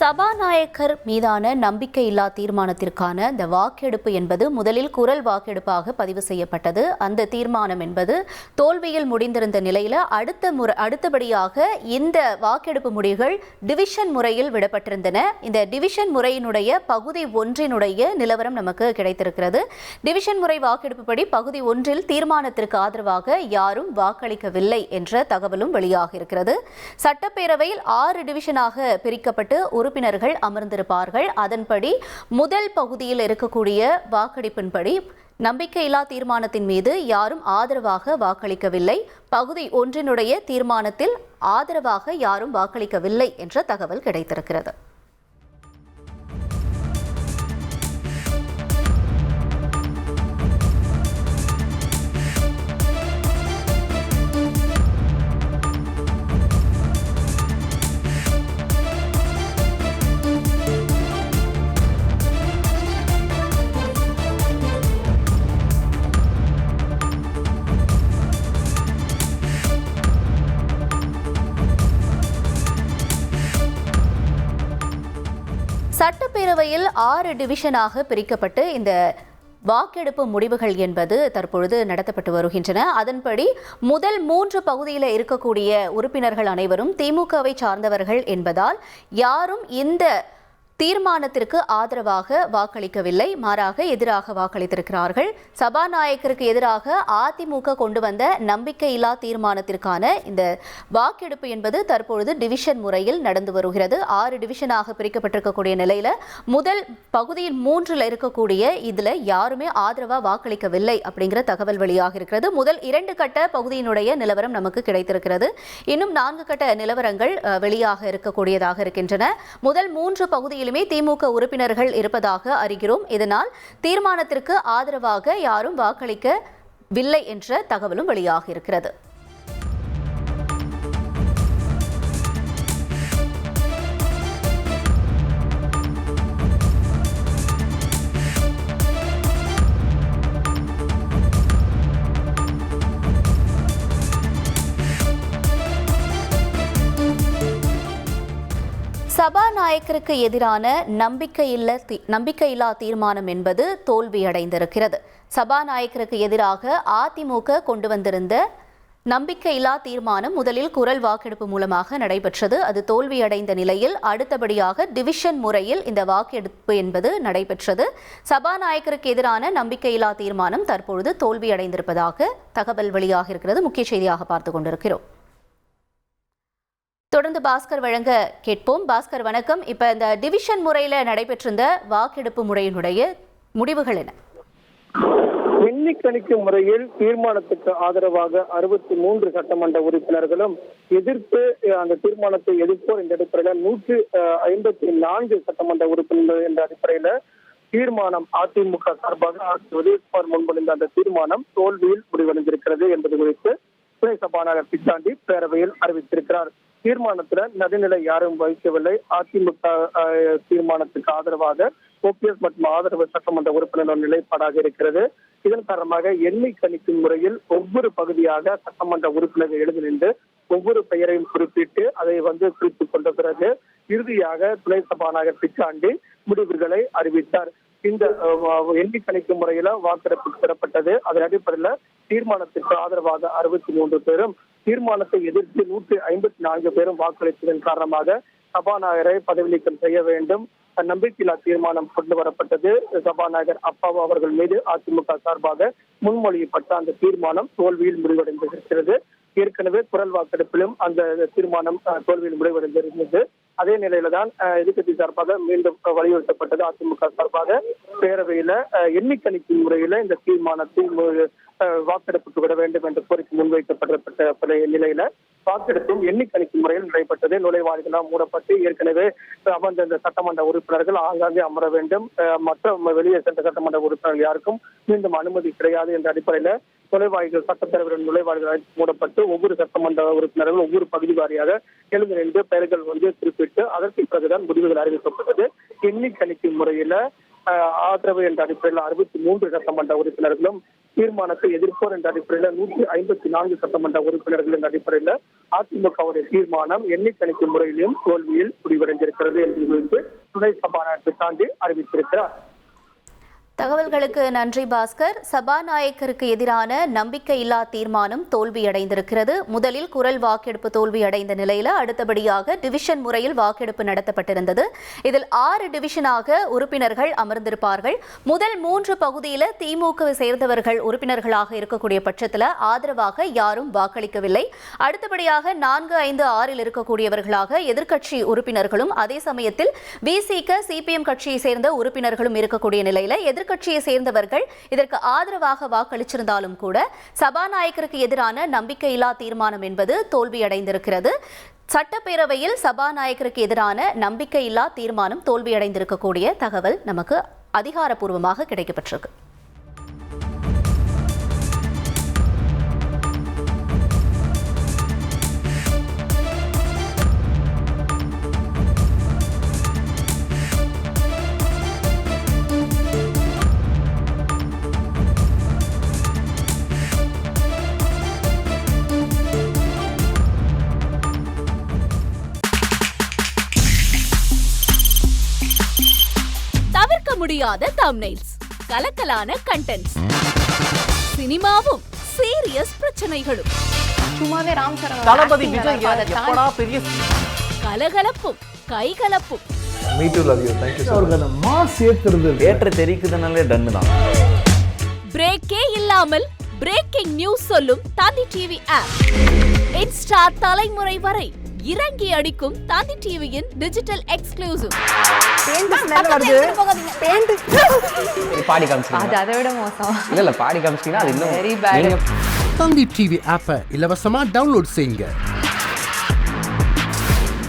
சபாநாயகர் மீதான நம்பிக்கையில்லா தீர்மானத்திற்கான இந்த வாக்கெடுப்பு என்பது முதலில் குரல் வாக்கெடுப்பாக பதிவு செய்யப்பட்டது. அந்த தீர்மானம் என்பது தோல்வியில் முடிந்திருந்த நிலையில் அடுத்தபடியாக இந்த வாக்கெடுப்பு முடிவுகள் டிவிஷன் முறையில் விடப்பட்டிருந்தன. இந்த டிவிஷன் முறையினுடைய பகுதி ஒன்றினுடைய நிலவரம் நமக்கு கிடைத்திருக்கிறது. டிவிஷன் முறை வாக்கெடுப்புப்படி பகுதி ஒன்றில் தீர்மானத்திற்கு ஆதரவாக யாரும் வாக்களிக்கவில்லை என்ற தகவலும் வெளியாகியிருக்கிறது. சட்டப்பேரவையில் 6 டிவிஷனாக பிரிக்கப்பட்டு உறுப்பினர்கள் அமர்ந்திருப்பார்கள். அதன்படி முதல் பகுதியில் இருக்கக்கூடிய வாக்கெடுப்பின்படி நம்பிக்கையில்லா தீர்மானத்தின் மீது யாரும் ஆதரவாக வாக்களிக்கவில்லை. பகுதி ஒன்றினுடைய தீர்மானத்தில் ஆதரவாக யாரும் வாக்களிக்கவில்லை என்ற தகவல் கிடைத்திருக்கிறது. சட்டப்பேரவையில் 6 டிவிஷனாக பிரிக்கப்பட்டு இந்த வாக்கெடுப்பு முடிவுகள் என்பது தற்பொழுது நடத்தப்பட்டு வருகின்றன. அதன்படி முதல் 3 பகுதியில் இருக்கக்கூடிய உறுப்பினர்கள் அனைவரும் திமுகவை சார்ந்தவர்கள் என்பதால் யாரும் இந்த தீர்மானத்திற்கு ஆதரவாக வாக்களிக்கவில்லை, மாறாக எதிராக வாக்களித்திருக்கிறார்கள். சபாநாயகருக்கு எதிராக அதிமுக கொண்டு வந்த நம்பிக்கையில்லா தீர்மானத்திற்கான இந்த வாக்கெடுப்பு என்பது தற்பொழுது டிவிஷன் முறையில் நடந்து வருகிறது. 6 டிவிஷனாக பிரிக்கப்பட்டிருக்கக்கூடிய நிலையில முதல் பகுதியில் 3 இருக்கக்கூடிய இதுல யாருமே ஆதரவா வாக்களிக்கவில்லை அப்படிங்கிற தகவல் வெளியாக இருக்கிறது. முதல் 2 கட்ட பகுதியினுடைய நிலவரம் நமக்கு கிடைத்திருக்கிறது. இன்னும் 4 கட்ட நிலவரங்கள் வெளியாக இருக்கக்கூடியதாக இருக்கின்றன. முதல் 3 பகுதியில் திமுக உறுப்பினர்கள் இருப்பதாக அறிகிறோம். இதனால் தீர்மானத்திற்கு ஆதரவாக யாரும் வாக்களிக்கவில்லை என்ற தகவலும் வெளியாக இருக்கிறது. சபாநாயகருக்கு எதிரான நம்பிக்கையில்லா தீர்மானம் என்பது தோல்வியடைந்திருக்கிறது. சபாநாயகருக்கு எதிராக அதிமுக கொண்டு வந்திருந்த நம்பிக்கையில்லா தீர்மானம் முதலில் குரல் வாக்கெடுப்பு மூலமாக நடைபெற்றது. அது தோல்வியடைந்த நிலையில் அடுத்தபடியாக டிவிஷன் முறையில் இந்த வாக்கெடுப்பு என்பது நடைபெற்றது. சபாநாயகருக்கு எதிரான நம்பிக்கையில்லா தீர்மானம் தற்பொழுது தோல்வியடைந்திருப்பதாக தகவல் வெளியாக இருக்கிறது. முக்கிய செய்தியாக பார்த்துக் கொண்டிருக்கிறோம். தொடர்ந்து பாஸ்கர் வழங்க கேட்போம். பாஸ்கர் வணக்கம். இப்ப இந்த டிவிஷன் முறையில நடைபெற்றிருந்த வாக்கெடுப்பு முறையினுடைய முடிவுகள் என்ன? எண்ணிக்கணிக்கும் முறையில் தீர்மானத்துக்கு ஆதரவாக 63 சட்டமன்ற உறுப்பினர்களும் எதிர்த்து அந்த தீர்மானத்தை எதிர்ப்போர் என்ற அடிப்படையில் 154 சட்டமன்ற உறுப்பினர்கள் என்ற அடிப்படையில தீர்மானம் அதிமுக சார்பாக உதயகுமார் முன்மொழிந்த அந்த தீர்மானம் தோல்வியில் முடிவடைந்திருக்கிறது என்பது குறித்து துணை சபாநாயகர் பிச்சாண்டி பேரவையில் அறிவித்திருக்கிறார். தீர்மானத்துல நடுநிலை யாரும் வகிக்கவில்லை. அதிமுக தீர்மானத்துக்கு ஆதரவாக OPS மற்றும் ஆதரவு சட்டமன்ற உறுப்பினர் நிலைப்பாடாக இருக்கிறது. இதன் காரணமாக எண்ணி கணிக்கும் முறையில் ஒவ்வொரு பகுதியாக சட்டமன்ற உறுப்பினர்கள் எழுதி நின்று ஒவ்வொரு பெயரையும் குறிப்பிட்டு அதை குறித்துக் கொண்ட பிறகு இறுதியாக துணை சபாநாயகர் பிச்சாண்டி முடிவுகளை அறிவித்தார். இந்த எண்ணி கணிக்கும் முறையில வாக்கெடுப்பு பெறப்பட்டது. அதன் அடிப்படையில் தீர்மானத்திற்கு ஆதரவாக 63 பேரும், தீர்மானத்தை எதிர்த்து 154 பேரும் வாக்களித்ததன் காரணமாக சபாநாயகரை பதவி நீக்கம் செய்ய வேண்டும், நம்பிக்கையில்லா தீர்மானம் கொண்டு வரப்பட்டது. சபாநாயகர் அப்பாவு அவர்கள் மீது அதிமுக சார்பாக முன்மொழியப்பட்ட அந்த தீர்மானம் தோல்வியில் முடிவடைந்திருக்கிறது. ஏற்கனவே குரல் வாக்கெடுப்பிலும் அந்த தீர்மானம் தோல்வியில் முடிவடைந்திருந்தது. அதே நிலையில தான் எதிர்கட்சி சார்பாக மீண்டும் வலியுறுத்தப்பட்டது. அதிமுக சார்பாக பேரவையில எண்ணிக்கணிக்கும் முறையில இந்த தீர்மானத்தை வாக்கெடுப்புக்கு விட வேண்டும் என்ற கோரிக்கை முன்வைக்கப்பட்ட நிலையில வாக்கெடுப்பும் எண்ணிக்கணிக்கும் முறையில் நடைபெற்றது. நுழைவாயில்களால் மூடப்பட்டு ஏற்கனவே அமர்ந்த இந்த சட்டமன்ற உறுப்பினர்கள் ஆங்காங்கே அமர வேண்டும், மற்ற வெளியே சென்ற சட்டமன்ற உறுப்பினர்கள் யாருக்கும் மீண்டும் அனுமதி கிடையாது என்ற அடிப்படையில நுழைவாய்கள் சட்டப்பேரவையின் நுழைவாய்கள் மூடப்பட்டு ஒவ்வொரு சட்டமன்ற உறுப்பினர்கள் ஒவ்வொரு பகுதி வாரியாக எழுந்து நின்று பெயர்கள் குறிப்பிட்டு அதற்கு பிறகுதான் முடிவுகள் அறிவிக்கப்பட்டது. எண்ணிக்கணிக்கும் முறையில ஆதரவு என்ற அடிப்படையில் 63 சட்டமன்ற உறுப்பினர்களும் தீர்மானத்தை எதிர்ப்போர் என்ற அடிப்படையில 154 சட்டமன்ற உறுப்பினர்கள் என்ற அடிப்படையில அதிமுகவுடைய தீர்மானம் எண்ணிக்கணிக்கும் முறையிலும் தோல்வியில் முடிவடைந்திருக்கிறது என்று குறித்து துணை சபாநாயகர் சாண்டி அறிவித்திருக்கிறார். தகவல்களுக்கு நன்றி பாஸ்கர். சபாநாயகருக்கு எதிரான நம்பிக்கையில்லா தீர்மானம் தோல்வியடைந்திருக்கிறது. முதலில் குரல் வாக்கெடுப்பு தோல்வியடைந்த நிலையில அடுத்தபடியாக டிவிஷன் முறையில் வாக்கெடுப்பு நடத்தப்பட்டிருந்தது. இதில் 6 டிவிஷனாக உறுப்பினர்கள் அமர்ந்திருப்பார்கள். முதல் 3 பகுதியில் திமுகவை சேர்ந்தவர்கள் உறுப்பினர்களாக இருக்கக்கூடிய பட்சத்தில் ஆதரவாக யாரும் வாக்களிக்கவில்லை. அடுத்தபடியாக 4, 5, 6 இருக்கக்கூடியவர்களாக எதிர்க்கட்சி உறுப்பினர்களும் அதே சமயத்தில் விசிக சிபிஎம் கட்சியை சேர்ந்த உறுப்பினர்களும் இருக்கக்கூடிய நிலையில எதிர்க்கட்சியை சேர்ந்தவர்கள் இதற்கு ஆதரவாக வாக்களிச்சிருந்தாலும் கூட சபாநாயகருக்கு எதிரான நம்பிக்கையில்லா தீர்மானம் என்பது தோல்வியடைந்திருக்கிறது. சட்டப்பேரவையில் சபாநாயகருக்கு எதிரான நம்பிக்கையில்லா தீர்மானம் தோல்வியடைந்திருக்கக்கூடிய தகவல் நமக்கு அதிகாரப்பூர்வமாக கிடைக்கப்பட்டிருக்கு. முடியாத தம்ப்நெயில்ஸ், கலக்கலான கண்டென்ட்ஸ், சினிமாவும் சீரியஸ் பிரச்சனைகளும், சும்மாவே ராம் சரண் தளபதி விஜய் எப்படா பெரிய கலகலப்பும் கைகலப்பும். Me too love you. Thank you. அவர்களை மாஸ் ஏத்துறது தியேட்டர் தெரிக்குதுனாலே டன் தான். பிரேக்கே இல்லாமல் பிரேக்கிங் நியூஸ் சொல்லும் தந்தி டிவி ஆப். இன்ஸ்டா தலைமுறை வரை இறங்கி அடிக்கும் தந்தி டிவியின் டிஜிட்டல் எக்ஸ்க்ளூசிவ். பாடி காமிச்சீங்க. அது அதை விட மோசம். இல்ல பாடி காமிச்சீங்கன்னா அது இன்னும் வெரி பேட். தந்தி டிவி ஆப்பை இலவசமா டவுன்லோட் செய்யுங்க.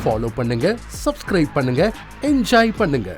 ஃபாலோ பண்ணுங்க, சப்ஸ்கிரைப் பண்ணுங்க, என்ஜாய் பண்ணுங்க.